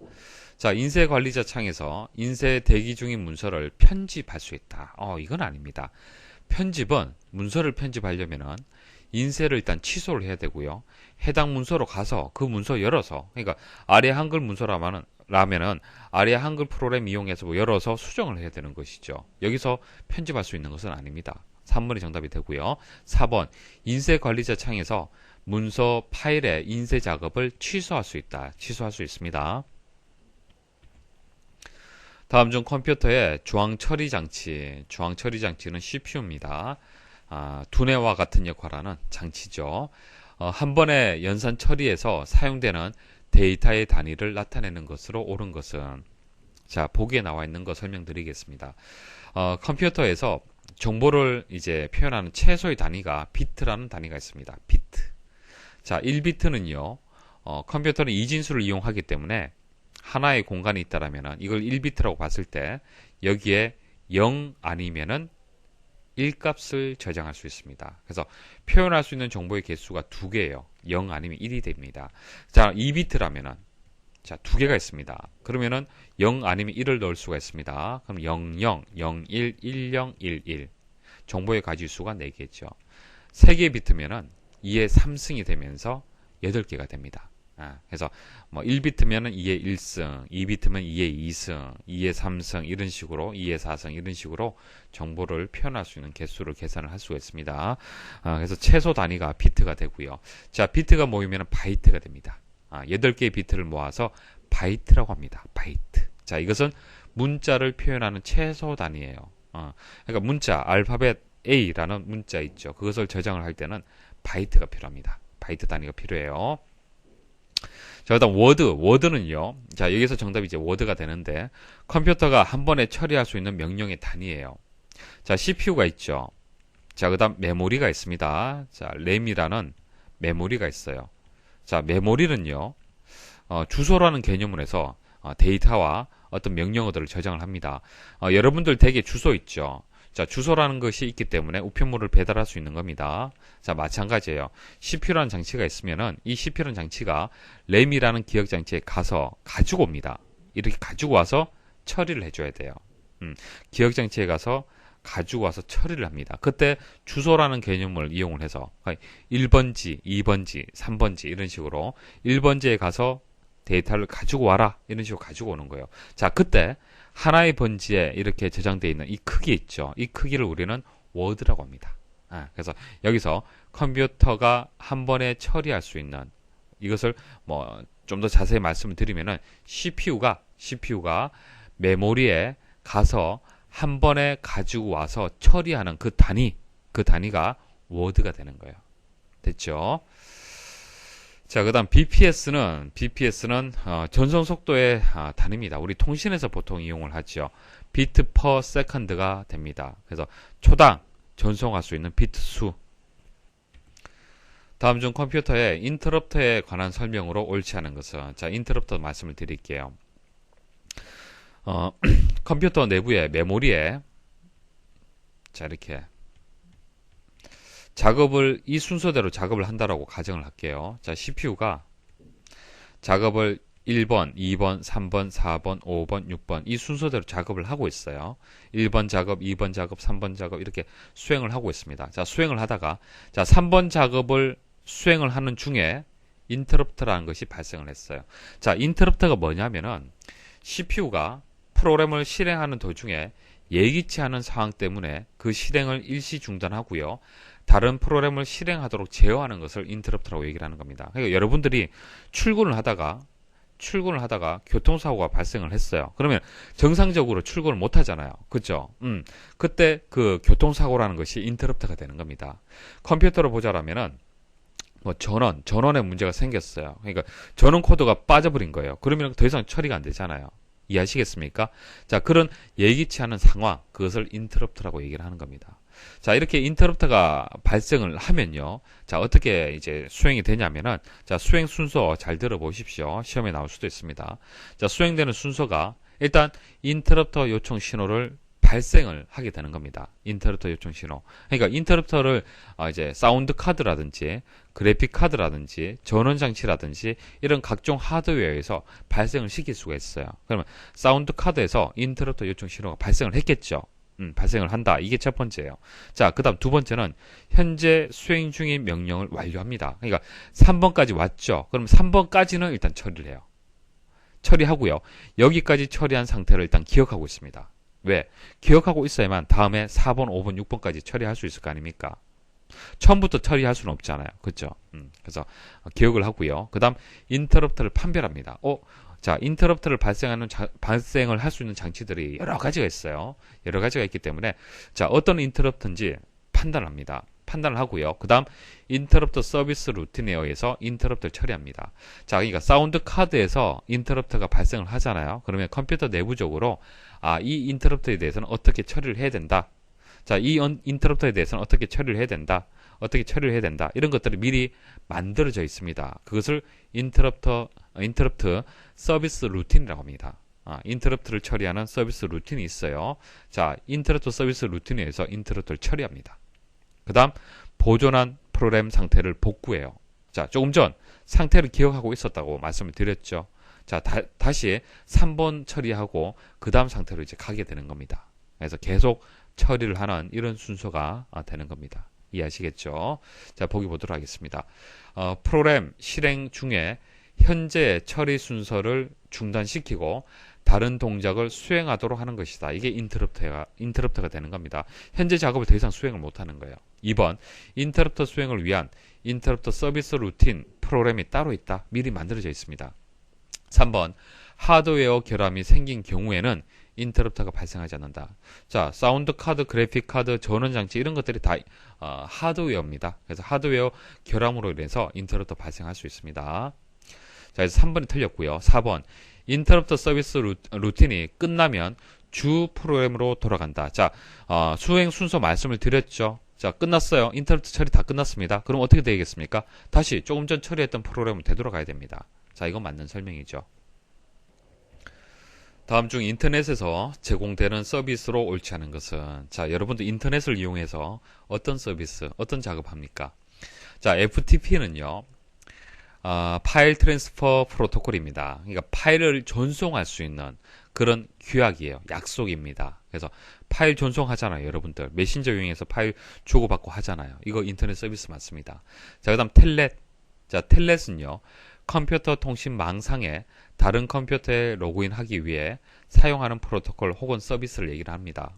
자, 인쇄 관리자 창에서 인쇄 대기 중인 문서를 편집할 수 있다. 이건 아닙니다. 편집은 문서를 편집하려면은 인쇄를 일단 취소를 해야 되고요. 해당 문서로 가서 그 문서 열어서, 그러니까 아래 한글 문서라면은 아래 한글 프로그램 이용해서 뭐 열어서 수정을 해야 되는 것이죠. 여기서 편집할 수 있는 것은 아닙니다. 3번이 정답이 되고요. 4번 인쇄 관리자 창에서 문서 파일의 인쇄 작업을 취소할 수 있다. 취소할 수 있습니다. 다음 중 컴퓨터의 주황 처리 장치. 주황 처리 장치는 CPU입니다. 두뇌와 같은 역할하는 장치죠. 한 번의 연산 처리에서 사용되는 데이터의 단위를 나타내는 것으로 옳은 것은, 자, 보기에 나와 있는 거 설명드리겠습니다. 컴퓨터에서 정보를 이제 표현하는 최소의 단위가 비트라는 단위가 있습니다. 비트. 자, 1비트는요, 컴퓨터는 이진수를 이용하기 때문에 하나의 공간이 있다라면 이걸 1비트라고 봤을 때 여기에 0 아니면은 1값을 저장할 수 있습니다. 그래서 표현할 수 있는 정보의 개수가 2개예요. 0 아니면 1이 됩니다. 자, 2비트라면은 자, 2개가 있습니다. 그러면은 0 아니면 1을 넣을 수가 있습니다. 그럼 00, 01, 10, 11. 정보의 가지수가 4개죠. 3개 비트면은 2의 3승이 되면서 8개가 됩니다. 그래서 뭐 1비트면은 2의 1승, 2비트면 2의 2승, 2의 3승 이런 식으로 2의 4승 이런 식으로 정보를 표현할 수 있는 개수를 계산을 할 수가 있습니다. 그래서 최소 단위가 비트가 되고요. 자, 비트가 모이면 바이트가 됩니다. 8개의 비트를 모아서 바이트라고 합니다. 바이트. 자, 이것은 문자를 표현하는 최소 단위예요. 그러니까 문자, 알파벳 A라는 문자 있죠. 그것을 저장을 할 때는 바이트가 필요합니다. 바이트 단위가 필요해요. 자, 그다음 워드는요. 자, 여기서 정답이 이제 워드가 되는데 컴퓨터가 한 번에 처리할 수 있는 명령의 단위예요. 자, CPU가 있죠. 자, 그다음 메모리가 있습니다. 자, 램이라는 메모리가 있어요. 자, 메모리는요. 주소라는 개념을 해서 데이터와 어떤 명령어들을 저장을 합니다. 여러분들 댁에 주소 있죠. 자, 주소라는 것이 있기 때문에 우편물을 배달할 수 있는 겁니다. 자, 마찬가지예요. CPU라는 장치가 있으면은 이 CPU라는 장치가 램이라는 기억 장치에 가서 가지고 옵니다. 이렇게 가지고 와서 처리를 해줘야 돼요. 기억 장치에 가서 가지고 와서 처리를 합니다. 그때 주소라는 개념을 이용을 해서 1번지, 2번지, 3번지 이런 식으로 1번지에 가서 데이터를 가지고 와라 이런 식으로 가지고 오는 거예요. 자, 그때 하나의 번지에 이렇게 저장되어 있는 이 크기 있죠. 이 크기를 우리는 워드라고 합니다. 그래서 여기서 컴퓨터가 한 번에 처리할 수 있는 이것을 뭐 좀 더 자세히 말씀을 드리면은 CPU가 메모리에 가서 한 번에 가지고 와서 처리하는 그 단위가 워드가 되는 거예요. 됐죠? 자, 그 다음 BPS는 전송 속도의 단위입니다. 우리 통신에서 보통 이용을 하죠. 비트 퍼 세컨드가 됩니다. 그래서 초당 전송할 수 있는 비트 수. 다음 중 컴퓨터의 인터럽터에 관한 설명으로 옳지 않은 것은, 자, 인터럽터 말씀을 드릴게요. 컴퓨터 내부의 메모리에 자, 이렇게 이 순서대로 작업을 한다라고 가정을 할게요. 자, CPU가 작업을 1번, 2번, 3번, 4번, 5번, 6번 이 순서대로 작업을 하고 있어요. 1번 작업, 2번 작업, 3번 작업 이렇게 수행을 하고 있습니다. 자, 수행을 하다가 자, 3번 작업을 수행을 하는 중에 인터럽트라는 것이 발생을 했어요. 자, 인터럽트가 뭐냐면은 CPU가 프로그램을 실행하는 도중에 예기치 않은 상황 때문에 그 실행을 일시 중단하고요. 다른 프로그램을 실행하도록 제어하는 것을 인터럽트라고 얘기를 하는 겁니다. 그러니까 여러분들이 출근을 하다가 교통사고가 발생을 했어요. 그러면 정상적으로 출근을 못 하잖아요. 그죠? 그때 그 교통사고라는 것이 인터럽트가 되는 겁니다. 컴퓨터로 보자라면은 뭐 전원에 문제가 생겼어요. 그러니까 전원 코드가 빠져버린 거예요. 그러면 더 이상 처리가 안 되잖아요. 이해하시겠습니까? 자, 그런 예기치 않은 상황, 그것을 인터럽트라고 얘기를 하는 겁니다. 자, 이렇게 인터럽트가 발생을 하면요. 자, 어떻게 이제 수행이 되냐면은, 자, 수행 순서 잘 들어보십시오. 시험에 나올 수도 있습니다. 자, 수행되는 순서가 일단 인터럽터 요청 신호를 발생을 하게 되는 겁니다. 인터럽터 요청 신호. 그러니까 인터럽터를 이제 사운드 카드라든지 그래픽 카드라든지 전원 장치라든지 이런 각종 하드웨어에서 발생을 시킬 수가 있어요. 그러면 사운드 카드에서 인터럽터 요청 신호가 발생을 했겠죠. 발생을 한다. 이게 첫 번째예요. 자, 그 다음 두 번째는 현재 수행 중인 명령을 완료합니다. 그러니까 3번까지 왔죠. 그럼 3번까지는 일단 처리를 해요. 처리하고요. 여기까지 처리한 상태를 일단 기억하고 있습니다. 왜? 기억하고 있어야만 다음에 4번, 5번, 6번까지 처리할 수 있을 거 아닙니까? 처음부터 처리할 수는 없잖아요. 그렇죠? 그래서 기억을 하고요. 그 다음 인터럽트를 판별합니다. 자, 인터럽트를 발생을 할 수 있는 장치들이 여러 가지가 있어요. 여러 가지가 있기 때문에 자, 어떤 인터럽트인지 판단을 합니다. 판단을 하고요. 그 다음 인터럽트 서비스 루틴에 의해서 인터럽트를 처리합니다. 자, 그러니까 사운드 카드에서 인터럽트가 발생을 하잖아요. 그러면 컴퓨터 내부적으로 이 인터럽트에 대해서는 어떻게 처리를 해야 된다. 자, 이 인터럽트에 대해서는 어떻게 처리를 해야 된다. 어떻게 처리를 해야 된다. 이런 것들이 미리 만들어져 있습니다. 그것을 인터럽트 서비스 루틴이라고 합니다. 인터럽트를 처리하는 서비스 루틴이 있어요. 자, 인터럽트 서비스 루틴에 의해서 인터럽트를 처리합니다. 그 다음 보존한 프로그램 상태를 복구해요. 자, 조금 전 상태를 기억하고 있었다고 말씀을 드렸죠. 자, 다시 3번 처리하고 그 다음 상태로 이제 가게 되는 겁니다. 그래서 계속 처리를 하는 이런 순서가 되는 겁니다. 이해하시겠죠? 자, 보기 보도록 하겠습니다. 프로그램 실행 중에 현재 처리 순서를 중단시키고 다른 동작을 수행하도록 하는 것이다. 이게 인터럽트가 되는 겁니다. 현재 작업을 더 이상 수행을 못하는 거예요. 2번, 인터럽터 수행을 위한 인터럽터 서비스 루틴 프로그램이 따로 있다. 미리 만들어져 있습니다. 3번, 하드웨어 결함이 생긴 경우에는 인터럽터가 발생하지 않는다. 자, 사운드 카드, 그래픽 카드, 전원 장치 이런 것들이 다 하드웨어입니다. 그래서 하드웨어 결함으로 인해서 인터럽터 발생할 수 있습니다. 자, 그래서 3번이 틀렸고요. 4번, 인터럽터 서비스 루틴이 끝나면 주 프로그램으로 돌아간다. 자, 수행 순서 말씀을 드렸죠. 자, 끝났어요. 인터럽트 처리 다 끝났습니다. 그럼 어떻게 되겠습니까? 다시 조금 전 처리했던 프로그램을 되돌아가야 됩니다. 자, 이건 맞는 설명이죠. 다음 중 인터넷에서 제공되는 서비스로 옳지 않은 것은, 자, 여러분들 인터넷을 이용해서 어떤 서비스, 어떤 작업합니까? 자, FTP는요, 파일 트랜스퍼 프로토콜입니다. 그러니까 파일을 전송할 수 있는 그런 규약이에요. 약속입니다. 그래서 파일 전송하잖아요. 여러분들 메신저 이용해서 파일 주고받고 하잖아요. 이거 인터넷 서비스 맞습니다. 자, 그 다음 텔넷. 자, 텔넷은요, 컴퓨터 통신 망상에 다른 컴퓨터에 로그인하기 위해 사용하는 프로토콜 혹은 서비스를 얘기를 합니다.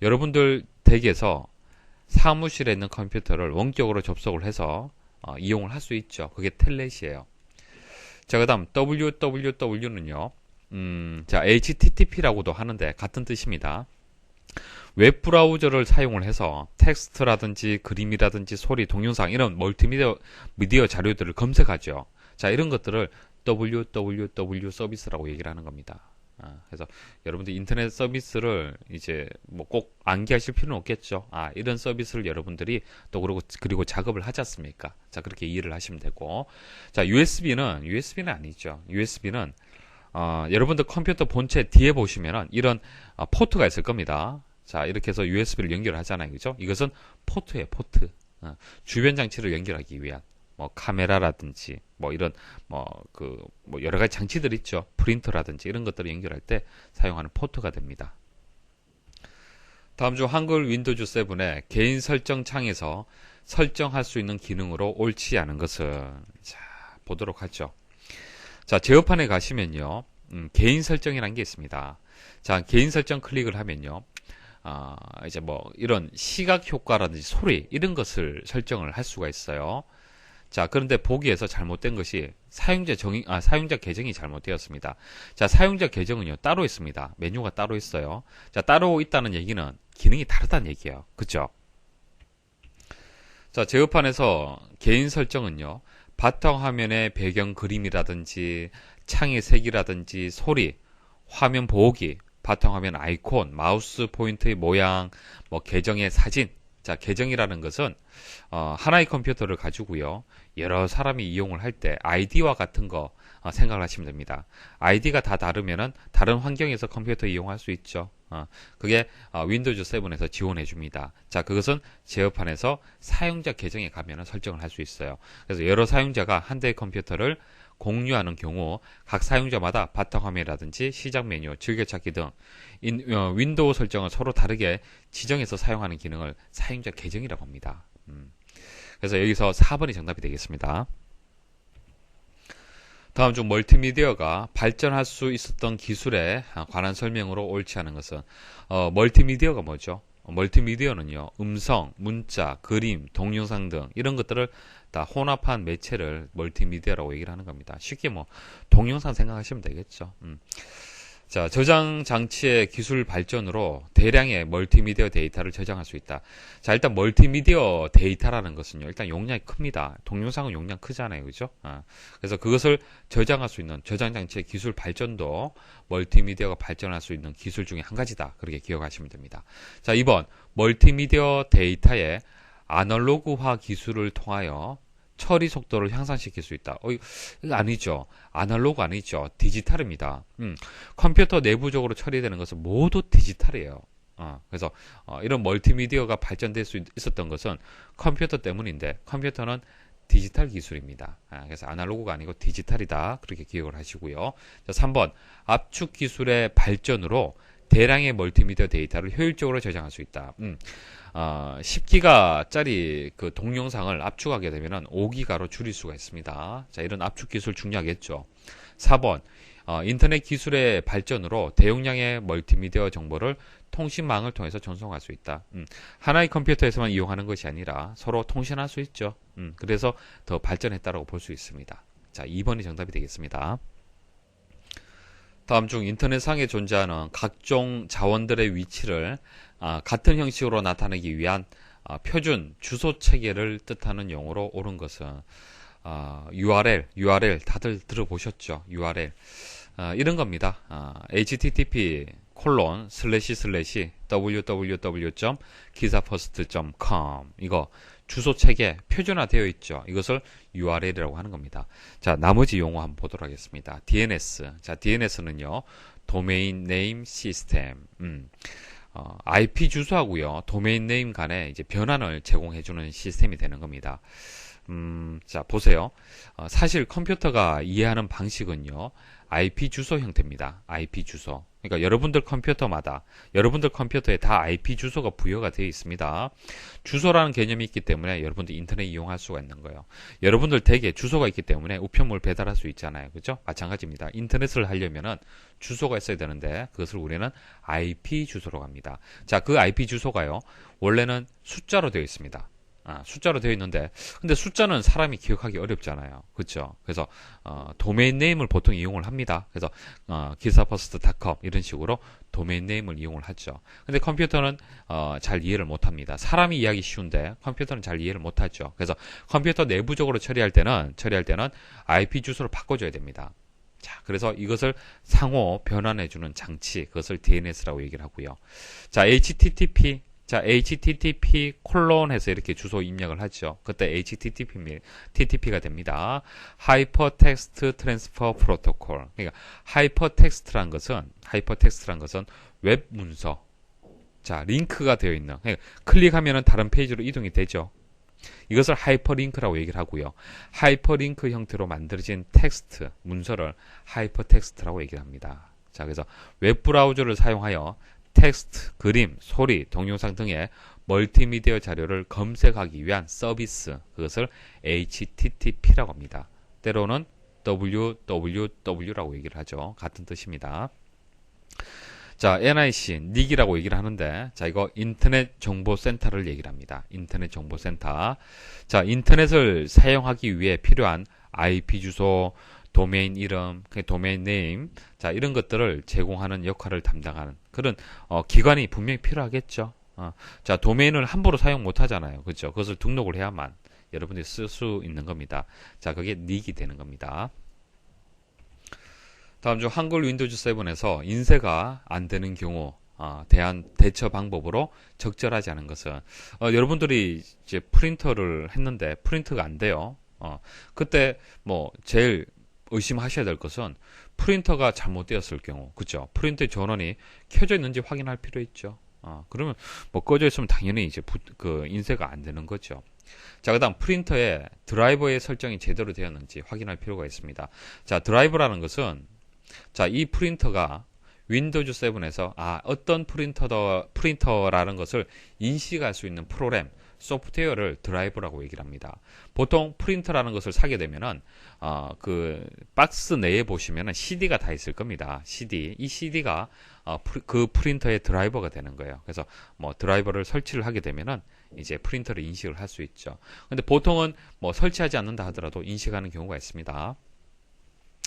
여러분들 댁에서 사무실에 있는 컴퓨터를 원격으로 접속을 해서 이용을 할 수 있죠. 그게 텔넷이에요. 자, 그 다음 www는요, 자, HTTP라고도 하는데 같은 뜻입니다. 웹브라우저를 사용을 해서 텍스트라든지 그림이라든지 소리, 동영상 이런 멀티미디어 자료들을 검색하죠. 자, 이런 것들을 www 서비스라고 얘기를 하는 겁니다. 그래서 여러분들 인터넷 서비스를 이제 뭐 꼭 암기하실 필요는 없겠죠. 이런 서비스를 여러분들이 또 그리고 작업을 하지 않습니까? 자, 그렇게 이해를 하시면 되고. 자, USB는 아니죠. USB는 여러분들 컴퓨터 본체 뒤에 보시면은 이런 포트가 있을 겁니다. 자, 이렇게 해서 USB를 연결하잖아요. 그죠? 이것은 포트예요, 포트. 주변 장치를 연결하기 위한 뭐 카메라라든지 뭐 이런 뭐 여러 가지 장치들 있죠. 프린터라든지 이런 것들을 연결할 때 사용하는 포트가 됩니다. 다음 중 한글 윈도우즈 7의 개인 설정 창에서 설정할 수 있는 기능으로 옳지 않은 것은, 자, 보도록 하죠. 자, 제어판에 가시면요, 개인 설정이라는 게 있습니다. 자, 개인 설정 클릭을 하면요, 이제 뭐 이런 시각 효과라든지 소리 이런 것을 설정을 할 수가 있어요. 자, 그런데 보기에서 잘못된 것이 사용자 계정이 잘못되었습니다. 자, 사용자 계정은요, 따로 있습니다. 메뉴가 따로 있어요. 자, 따로 있다는 얘기는 기능이 다르다는 얘기예요. 그죠? 자, 제어판에서 개인 설정은요, 바탕화면의 배경 그림이라든지 창의 색이라든지 소리, 화면 보기, 바탕화면 아이콘, 마우스 포인트의 모양, 뭐 계정의 사진. 자, 계정이라는 것은 하나의 컴퓨터를 가지고요, 여러 사람이 이용을 할 때 아이디와 같은 거 생각을 하시면 됩니다. 아이디가 다 다르면은 다른 환경에서 컴퓨터 이용할 수 있죠. 그게 윈도우즈 7에서 지원해 줍니다. 자, 그것은 제어판에서 사용자 계정에 가면은 설정을 할 수 있어요. 그래서 여러 사용자가 한 대의 컴퓨터를 공유하는 경우 각 사용자마다 바탕화면이라든지 시작 메뉴, 즐겨찾기 등 윈도우 설정을 서로 다르게 지정해서 사용하는 기능을 사용자 계정이라고 합니다. 그래서 여기서 4번이 정답이 되겠습니다. 다음 중 멀티미디어가 발전할 수 있었던 기술에 관한 설명으로 옳지 않은 것은 멀티미디어가 뭐죠? 멀티미디어는요, 음성, 문자, 그림, 동영상 등 이런 것들을 다 혼합한 매체를 멀티미디어라고 얘기를 하는 겁니다. 쉽게 뭐 동영상 생각하시면 되겠죠. 자, 저장 장치의 기술 발전으로 대량의 멀티미디어 데이터를 저장할 수 있다. 자, 일단 멀티미디어 데이터라는 것은요, 일단 용량이 큽니다. 동영상은 용량 크잖아요, 그죠? 그래서 그것을 저장할 수 있는 저장 장치의 기술 발전도 멀티미디어가 발전할 수 있는 기술 중에 한 가지다. 그렇게 기억하시면 됩니다. 자, 2번 멀티미디어 데이터의 아날로그화 기술을 통하여 처리 속도를 향상시킬 수 있다. 이거 아니죠. 아날로그 아니죠. 디지털입니다. 컴퓨터 내부적으로 처리되는 것은 모두 디지털이에요. 그래서 이런 멀티미디어가 발전될 수 있었던 것은 컴퓨터 때문인데 컴퓨터는 디지털 기술입니다. 그래서 아날로그가 아니고 디지털이다. 그렇게 기억을 하시고요. 자, 3번 압축 기술의 발전으로 대량의 멀티미디어 데이터를 효율적으로 저장할 수 있다. 10기가짜리 그 동영상을 압축하게 되면 5기가로 줄일 수가 있습니다. 자, 이런 압축 기술 중요하겠죠. 4번 인터넷 기술의 발전으로 대용량의 멀티미디어 정보를 통신망을 통해서 전송할 수 있다. 하나의 컴퓨터에서만 이용하는 것이 아니라 서로 통신할 수 있죠. 그래서 더 발전했다고 볼 수 있습니다. 자, 2번이 정답이 되겠습니다. 다음 중 인터넷상에 존재하는 각종 자원들의 위치를 같은 형식으로 나타내기 위한 표준 주소 체계를 뜻하는 용어로 옳은 것은 URL 다들 들어보셨죠? URL 이런 겁니다. http://www.기사퍼스트.com 이거 주소 체계 표준화되어 있죠. 이것을 URL이라고 하는 겁니다. 자, 나머지 용어 한번 보도록 하겠습니다. DNS. 자, DNS는요, 도메인 네임 시스템. IP 주소하고요, 도메인 네임 간에 이제 변환을 제공해주는 시스템이 되는 겁니다. 자, 보세요. 사실 컴퓨터가 이해하는 방식은요, IP 주소 형태입니다. IP 주소. 그러니까 여러분들 컴퓨터에 다 IP 주소가 부여가 되어 있습니다. 주소라는 개념이 있기 때문에 여러분들 인터넷 이용할 수가 있는 거예요. 여러분들 댁에 주소가 있기 때문에 우편물 배달할 수 있잖아요. 그죠? 마찬가지입니다. 인터넷을 하려면은 주소가 있어야 되는데 그것을 우리는 IP 주소로 합니다. 자, 그 IP 주소가요, 원래는 숫자로 되어 있습니다. 숫자로 되어 있는데, 근데 숫자는 사람이 기억하기 어렵잖아요. 그렇죠? 그래서 도메인 네임을 보통 이용을 합니다. 그래서 기사퍼스트.com 이런 식으로 도메인 네임을 이용을 하죠. 근데 컴퓨터는 잘 이해를 못 합니다. 사람이 이해하기 쉬운데 컴퓨터는 잘 이해를 못 하죠. 그래서 컴퓨터 내부적으로 처리할 때는 IP 주소를 바꿔줘야 됩니다. 자, 그래서 이것을 상호 변환해주는 장치, 그것을 DNS라고 얘기를 하고요. 자, http 콜론해서 이렇게 주소 입력을 하죠. 그때 TTP가 됩니다. Hypertext Transfer Protocol. 그러니까 하이퍼텍스트란 것은 웹 문서. 자, 링크가 되어 있는. 그러니까 클릭하면은 다른 페이지로 이동이 되죠. 이것을 하이퍼링크라고 얘기를 하고요. 하이퍼링크 형태로 만들어진 텍스트, 문서를 하이퍼텍스트라고 얘기를 합니다. 자, 그래서 웹 브라우저를 사용하여 텍스트, 그림, 소리, 동영상 등의 멀티미디어 자료를 검색하기 위한 서비스, 그것을 HTTP라고 합니다. 때로는 www라고 얘기를 하죠. 같은 뜻입니다. 자, NIC, 닉이라고 얘기를 하는데, 자, 이거 인터넷 정보센터를 얘기를 합니다. 인터넷 정보센터. 자, 인터넷을 사용하기 위해 필요한 IP 주소, 도메인 이름, 도메인 네임, 자, 이런 것들을 제공하는 역할을 담당하는 그런 기관이 분명히 필요하겠죠. 자, 도메인을 함부로 사용 못 하잖아요. 그렇죠? 그것을 등록을 해야만 여러분들이 쓸 수 있는 겁니다. 자, 그게 닉이 되는 겁니다. 다음 중 한글 윈도우즈 7에서 인쇄가 안 되는 경우 대한 대처 방법으로 적절하지 않은 것은 여러분들이 이제 프린터를 했는데 프린터가 안 돼요. 그때 뭐 제일 의심하셔야 될 것은 프린터가 잘못되었을 경우, 그죠? 프린터 전원이 켜져 있는지 확인할 필요 있죠. 그러면 뭐 꺼져 있으면 당연히 이제 그 인쇄가 안 되는 거죠. 자, 그다음 프린터의 드라이버의 설정이 제대로 되었는지 확인할 필요가 있습니다. 자, 드라이버라는 것은 자, 이 프린터가 윈도우즈 7에서 어떤 프린터라는 것을 인식할 수 있는 프로그램, 소프트웨어를 드라이버라고 얘기를 합니다. 보통 프린터라는 것을 사게 되면은 그 박스 내에 보시면은 CD가 다 있을 겁니다. CD. 이 CD가 그 프린터의 드라이버가 되는 거예요. 그래서 뭐 드라이버를 설치를 하게 되면은 이제 프린터를 인식을 할 수 있죠. 근데 보통은 뭐 설치하지 않는다 하더라도 인식하는 경우가 있습니다.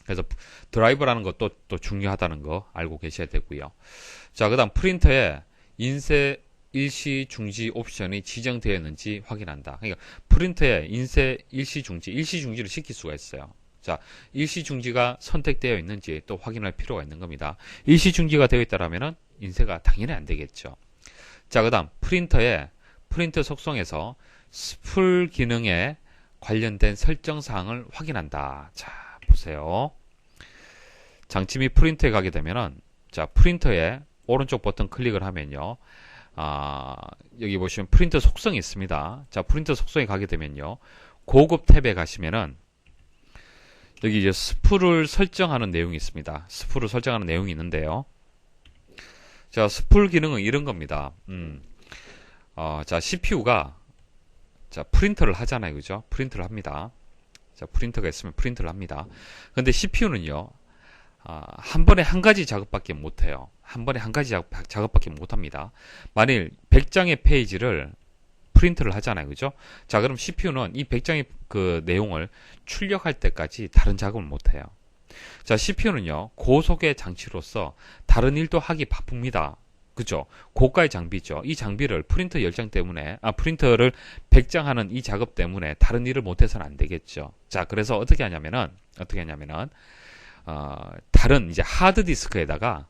그래서 드라이버라는 것도 또 중요하다는 거 알고 계셔야 되고요. 자, 그다음 프린터에 인쇄 일시 중지 옵션이 지정되어 있는지 확인한다. 그러니까 프린터에 인쇄 일시 중지를 시킬 수가 있어요. 자, 일시 중지가 선택되어 있는지 또 확인할 필요가 있는 겁니다. 일시 중지가 되어 있다라면은 인쇄가 당연히 안 되겠죠. 자, 그다음 프린터에 프린터 속성에서 스풀 기능에 관련된 설정 사항을 확인한다. 자, 보세요. 장치 및 프린터에 가게 되면은 자, 프린터에 오른쪽 버튼 클릭을 하면요. 여기 보시면 프린터 속성이 있습니다. 자, 프린터 속성에 가게 되면요. 고급 탭에 가시면은 여기 이제 스풀을 설정하는 내용이 있습니다. 스풀을 설정하는 내용이 있는데요. 자, 스풀 기능은 이런 겁니다. 자, CPU가 자, 프린터를 하잖아요. 그죠? 프린터를 합니다. 자, 프린터가 있으면 프린터를 합니다. 근데 CPU는요. 한 번에 한 가지 작업밖에 못 해요. 한 번에 한 가지 작업밖에 못 합니다. 만일 100장의 페이지를 프린트를 하잖아요. 그죠? 자, 그럼 CPU는 이 100장의 그 내용을 출력할 때까지 다른 작업을 못 해요. 자, CPU는요, 고속의 장치로서 다른 일도 하기 바쁩니다. 그죠? 고가의 장비죠. 이 장비를 프린터 10장 때문에, 프린터를 100장 하는 이 작업 때문에 다른 일을 못해서는 안 되겠죠. 자, 그래서 어떻게 하냐면은, 다른 이제 하드디스크에다가,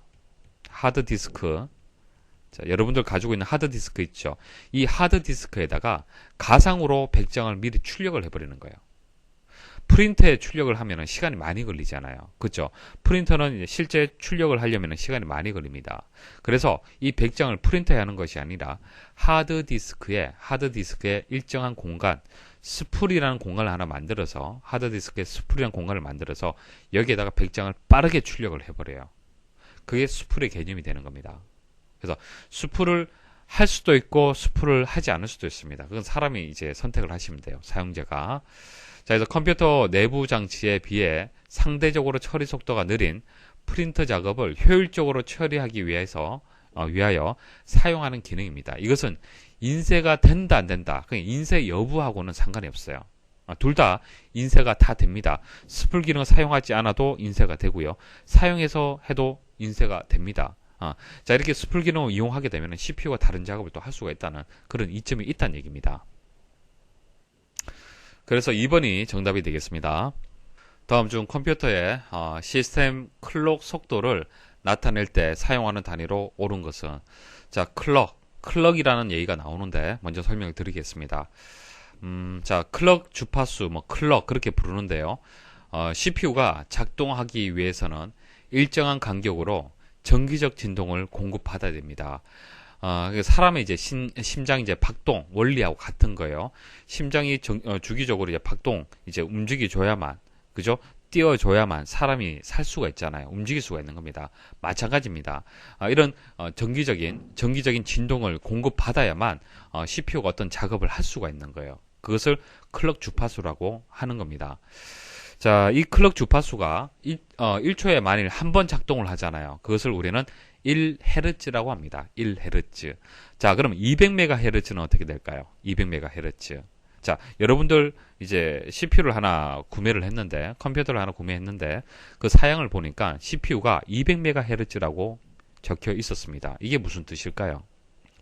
자, 여러분들 가지고 있는 하드디스크 있죠. 이 하드디스크에다가 가상으로 100장을 미리 출력을 해버리는 거예요. 프린터에 출력을 하면 시간이 많이 걸리잖아요. 그렇죠? 프린터는 이제 실제 출력을 하려면 시간이 많이 걸립니다. 그래서 이 100장을 프린터에 하는 것이 아니라 하드디스크에 일정한 공간, 스풀이라는 공간을 하나 만들어서 하드디스크에 스풀이라는 공간을 만들어서 여기에다가 100장을 빠르게 출력을 해버려요. 그게 스풀의 개념이 되는 겁니다. 그래서 스풀을 할 수도 있고 스풀을 하지 않을 수도 있습니다. 그건 사람이 이제 선택을 하시면 돼요. 사용자가. 자, 그래서 컴퓨터 내부 장치에 비해 상대적으로 처리 속도가 느린 프린터 작업을 효율적으로 처리하기 위하여 사용하는 기능입니다. 이것은 인쇄가 된다 안 된다. 그냥 인쇄 여부하고는 상관이 없어요. 둘 다 인쇄가 다 됩니다. 스풀 기능을 사용하지 않아도 인쇄가 되고요. 사용해서 해도 인쇄가 됩니다. 자, 이렇게 스풀 기능을 이용하게 되면 CPU가 다른 작업을 또 할 수가 있다는 그런 이점이 있다는 얘기입니다. 그래서 2번이 정답이 되겠습니다. 다음 중 컴퓨터의 시스템 클럭 속도를 나타낼 때 사용하는 단위로 옳은 것은 자, 클럭이라는 얘기가 나오는데 먼저 설명을 드리겠습니다. 자, 클럭 주파수, 클럭 그렇게 부르는데요. CPU가 작동하기 위해서는 일정한 간격으로 정기적 진동을 공급받아야 됩니다. 사람의 이제 심장 이제 박동 원리하고 같은 거예요. 심장이 주기적으로 이제 박동 이제 움직여줘야만, 그죠? 뛰어줘야만 사람이 살 수가 있잖아요. 움직일 수가 있는 겁니다. 마찬가지입니다. 이런 정기적인 진동을 공급받아야만 CPU가 어떤 작업을 할 수가 있는 거예요. 그것을 클럭 주파수라고 하는 겁니다. 자, 이 클럭 주파수가 1초에 만일 한 번 작동을 하잖아요. 그것을 우리는 1Hz라고 합니다. 1Hz. 자, 그럼 200MHz는 어떻게 될까요? 200MHz. 자, 여러분들 이제 CPU를 하나 구매를 했는데, 컴퓨터를 하나 구매했는데, 그 사양을 보니까 CPU가 200MHz라고 적혀 있었습니다. 이게 무슨 뜻일까요?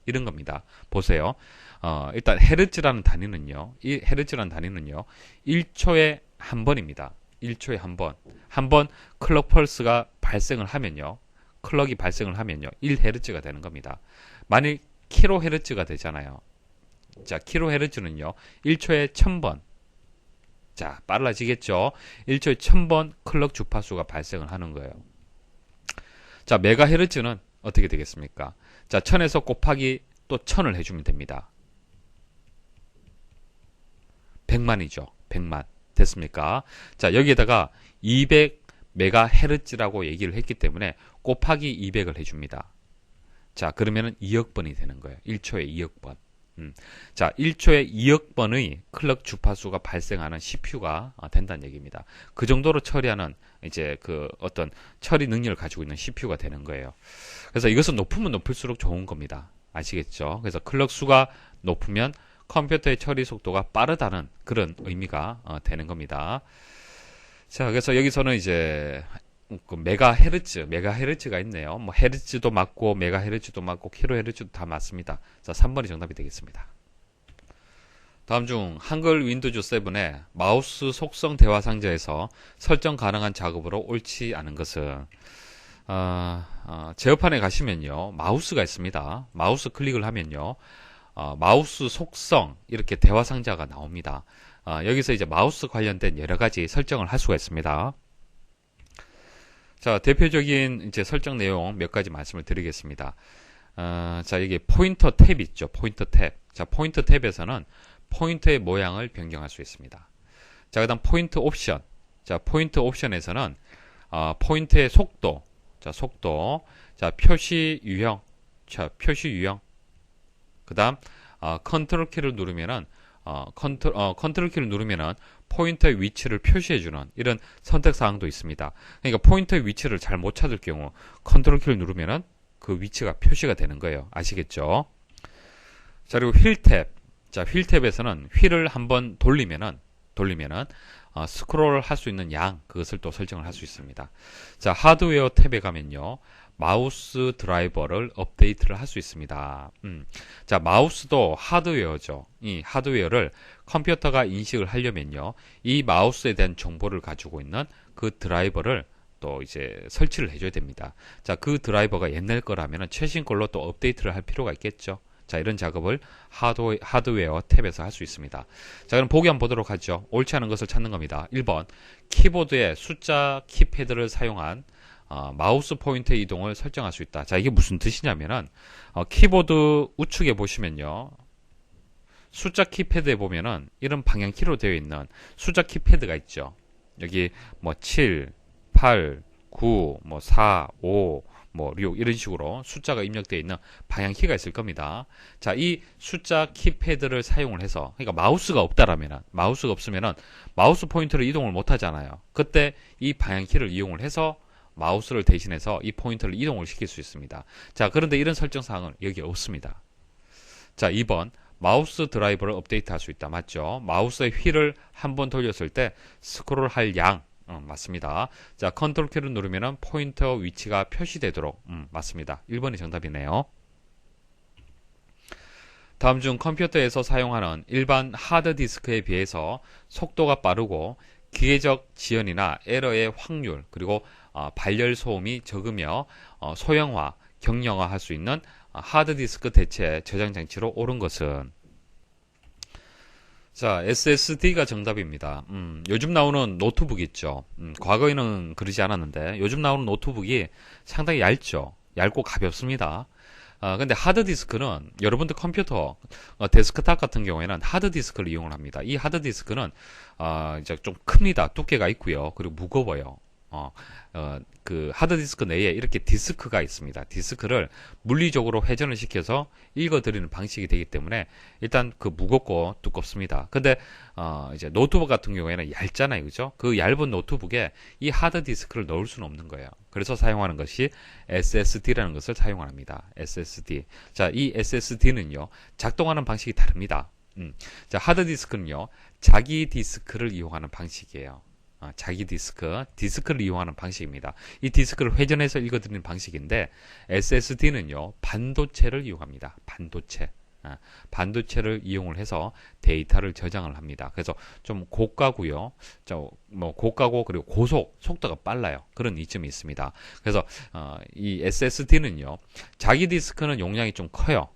이런 겁니다. 보세요. 일단 헤르츠라는 단위는요. 이 헤르츠라는 단위는요. 1초에 한 번입니다. 1초에 한 번. 한 번 클럭 펄스가 발생을 하면요. 클럭이 발생을 하면요. 1헤르츠가 되는 겁니다. 만일 킬로헤르츠가 되잖아요. 자, 킬로헤르츠는요. 1초에 1000번. 자, 빨라지겠죠. 1초에 1000번 클럭 주파수가 발생을 하는 거예요. 자, 메가헤르츠는 어떻게 되겠습니까? 자, 1000에서 곱하기 또 1000을 해주면 됩니다. 100만이죠. 100만. 됐습니까? 자, 여기에다가 200메가헤르츠라고 얘기를 했기 때문에 곱하기 200을 해줍니다. 자, 그러면은 2억 번이 되는 거예요. 1초에 2억 번. 자, 1초에 2억 번의 클럭 주파수가 발생하는 CPU가 된다는 얘기입니다. 그 정도로 처리하는 이제 그 어떤 처리 능력을 가지고 있는 CPU가 되는 거예요. 그래서 이것은 높으면 높을수록 좋은 겁니다. 아시겠죠? 그래서 클럭 수가 높으면 컴퓨터의 처리 속도가 빠르다는 그런 의미가 되는 겁니다. 자, 그래서 여기서는 이제 그 메가헤르츠가 있네요. 뭐 헤르츠도 맞고 메가헤르츠도 맞고 킬로헤르츠도 다 맞습니다. 자, 3번이 정답이 되겠습니다. 다음 중 한글 윈도우즈 7의 마우스 속성 대화 상자에서 설정 가능한 작업으로 옳지 않은 것은 제어판에 가시면요. 마우스가 있습니다. 마우스 클릭을 하면요. 마우스 속성 이렇게 대화 상자가 나옵니다. 여기서 이제 마우스 관련된 여러 가지 설정을 할 수가 있습니다. 자, 대표적인 이제 설정 내용 몇 가지 말씀을 드리겠습니다. 자, 이게 포인터 탭 있죠. 포인터 탭. 자, 포인터 탭에서는 포인터의 모양을 변경할 수 있습니다. 자, 그다음 포인트 옵션. 자, 포인트 옵션에서는 포인트의 속도. 자, 속도. 자, 표시 유형. 자, 표시 유형. 그다음 컨트롤 키를 누르면은 컨트롤 키를 누르면은 포인터의 위치를 표시해주는 이런 선택 사항도 있습니다. 그러니까 포인터의 위치를 잘 못 찾을 경우 컨트롤 키를 누르면은 그 위치가 표시가 되는 거예요. 아시겠죠? 자, 그리고 휠 탭. 자, 휠 탭에서는 휠을 한번 돌리면은 스크롤 할 수 있는 양 그것을 또 설정을 할 수 있습니다. 자, 하드웨어 탭에 가면요. 마우스 드라이버를 업데이트를 할 수 있습니다. 자, 마우스도 하드웨어죠. 이 하드웨어를 컴퓨터가 인식을 하려면요. 이 마우스에 대한 정보를 가지고 있는 그 드라이버를 또 이제 설치를 해줘야 됩니다. 자, 그 드라이버가 옛날 거라면 최신 걸로 또 업데이트를 할 필요가 있겠죠. 자, 이런 작업을 하드웨어 탭에서 할 수 있습니다. 자, 그럼 보기 한번 보도록 하죠. 옳지 않은 것을 찾는 겁니다. 1번, 키보드에 숫자 키패드를 사용한 마우스 포인터의 이동을 설정할 수 있다. 자, 이게 무슨 뜻이냐면은 키보드 우측에 보시면요. 숫자 키패드에 보면은 이런 방향키로 되어 있는 숫자 키패드가 있죠. 여기 뭐 7, 8, 9, 뭐 4, 5, 뭐 6 이런 식으로 숫자가 입력되어 있는 방향키가 있을 겁니다. 자, 이 숫자 키패드를 사용을 해서 그러니까 마우스가 없다라면은 마우스가 없으면은 마우스 포인터를 이동을 못 하잖아요. 그때 이 방향키를 이용을 해서 마우스를 대신해서 이 포인터를 이동을 시킬 수 있습니다. 자, 그런데 이런 설정 사항은 여기 없습니다. 자, 2번 마우스 드라이버를 업데이트 할 수 있다. 맞죠? 마우스의 휠을 한번 돌렸을 때 스크롤 할 양 맞습니다. 자, 컨트롤 키를 누르면 포인터 위치가 표시되도록 맞습니다. 1번이 정답이네요. 다음 중 컴퓨터에서 사용하는 일반 하드디스크에 비해서 속도가 빠르고 기계적 지연이나 에러의 확률 그리고 발열 소음이 적으며 소형화, 경량화 할 수 있는 하드디스크 대체 저장 장치로 옳은 것은 자, SSD가 정답입니다. 요즘 나오는 노트북 있죠. 과거에는 그러지 않았는데 요즘 나오는 노트북이 상당히 얇고 가볍습니다. 근데 하드디스크는 여러분들 컴퓨터 데스크탑 같은 경우에는 하드디스크를 이용을 합니다. 이 하드디스크는 이제 좀 큽니다. 두께가 있고요. 그리고 무거워요. 그 하드디스크 내에 이렇게 디스크가 있습니다. 디스크를 물리적으로 회전을 시켜서 읽어드리는 방식이 되기 때문에 일단 그 무겁고 두껍습니다. 근데 이제 노트북 같은 경우에는 얇잖아요, 그죠? 그 얇은 노트북에 이 하드디스크를 넣을 수는 없는 거예요. 그래서 사용하는 것이 SSD라는 것을 사용합니다. SSD. 자, 이 SSD는요 작동하는 방식이 다릅니다. 자, 하드디스크는요 자기 디스크를 이용하는 방식이에요. 자기 디스크를 이용하는 방식입니다. 이 디스크를 회전해서 읽어드리는 방식인데 SSD는요 반도체를 이용합니다. 반도체를 이용을 해서 데이터를 저장을 합니다. 그래서 좀 고가고요. 고가고 그리고 속도가 빨라요. 그런 이점이 있습니다. 그래서 이 SSD는요 자기 디스크는 용량이 좀 커요.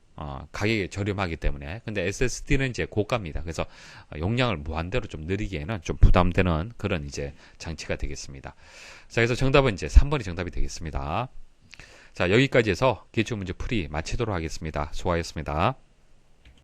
가격이 저렴하기 때문에. 근데 SSD는 이제 고가입니다. 그래서 용량을 무한대로 좀 늘리기에는 좀 부담되는 그런 이제 장치가 되겠습니다. 자, 그래서 정답은 이제 3번이 정답이 되겠습니다. 자, 여기까지 해서 기출문제 풀이 마치도록 하겠습니다. 수고하셨습니다.